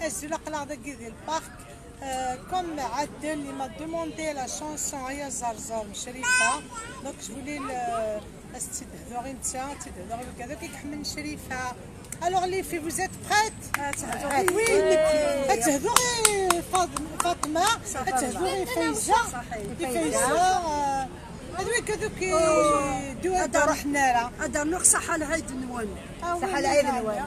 أجل قلاع ديال البارك. Comme Adel il m'a demandé la chanson Aya Zarzar Sherifa, donc je voulais تتهضري نتا تتهضري وكذا كيحمل شريفه. Alors les filles, vous êtes prêtes؟ oui. تهضري فاطمه، تهضري فايزه، هذوك يدوا هذا روحنا راه هذا نقص صحه العيد نوال صحه العيد نوال.